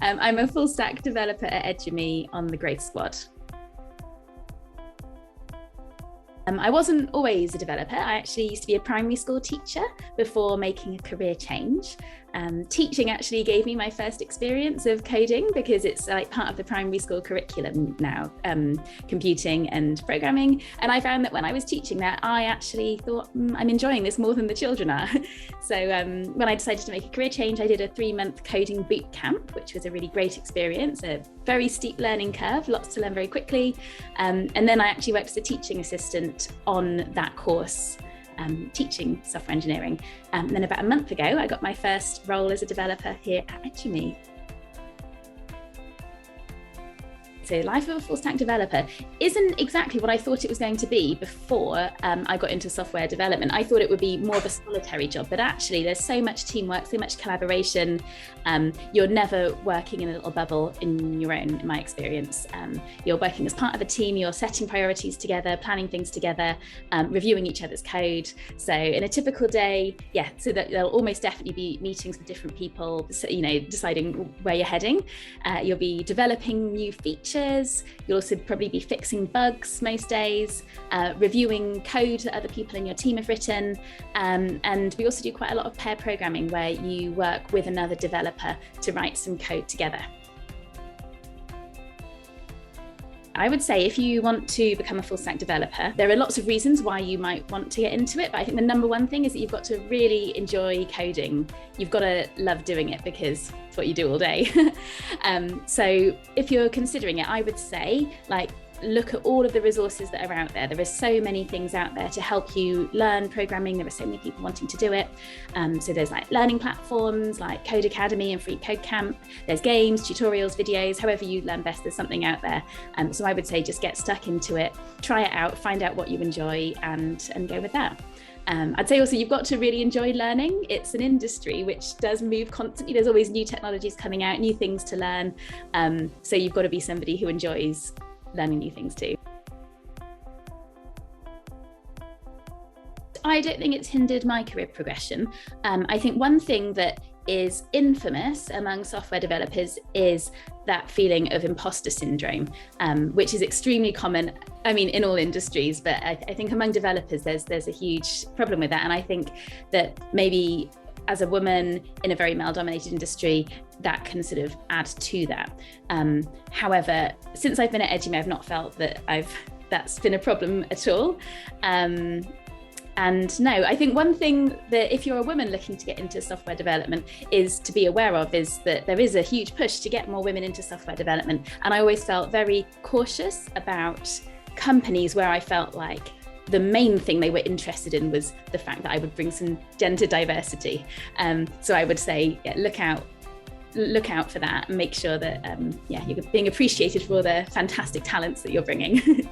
I'm a full stack developer at eduMe on the growth squad. I wasn't always a developer. I actually used to be a primary school teacher before making a career change. Teaching actually gave me my first experience of coding because it's like part of the primary school curriculum now, computing and programming. And I found that when I was teaching that, I actually thought, I'm enjoying this more than the children are. So when I decided to make a career change, I did a 3-month coding boot camp, which was a really great experience, a very steep learning curve, lots to learn very quickly. And then I actually worked as a teaching assistant on that course, teaching software engineering. And then about a month ago, I got my first role as a developer here at eduMe. So life of a full stack developer isn't exactly what I thought it was going to be before I got into software development. I thought it would be more of a solitary job, but actually there's so much teamwork, so much collaboration. You're never working in a little bubble in your own, in my experience. You're working as part of a team, you're setting priorities together, planning things together, reviewing each other's code. So in a typical day, so that there'll almost definitely be meetings with different people, deciding where you're heading. You'll be developing new features. You'll also probably be fixing bugs most days, reviewing code that other people in your team have written. And we also do quite a lot of pair programming where you work with another developer to write some code together. I would say if you want to become a full stack developer, there are lots of reasons why you might want to get into it. But I think the number one thing is that you've got to really enjoy coding. You've got to love doing it because it's what you do all day. So if you're considering it, I would say look at all of the resources that are out there. There are so many things out there to help you learn programming. There are so many people wanting to do it. So there's learning platforms like Code Academy and Free Code Camp. There's games, tutorials, videos, however you learn best, there's something out there. So I would say just get stuck into it, try it out, find out what you enjoy and go with that. I'd say also you've got to really enjoy learning. It's an industry which does move constantly. There's always new technologies coming out, new things to learn. So you've got to be somebody who enjoys learning new things too. I don't think it's hindered my career progression. I think one thing that is infamous among software developers is that feeling of imposter syndrome, which is extremely common, in all industries, but I think among developers there's a huge problem with that. And I think that maybe as a woman in a very male-dominated industry, that can sort of add to that. However, since I've been at eduMe, I've not felt that that's been a problem at all. And no, I think one thing that if you're a woman looking to get into software development is to be aware of is that there is a huge push to get more women into software development. And I always felt very cautious about companies where I felt like the main thing they were interested in was the fact that I would bring some gender diversity. So I would say, look out for that and make sure that you're being appreciated for all the fantastic talents that you're bringing.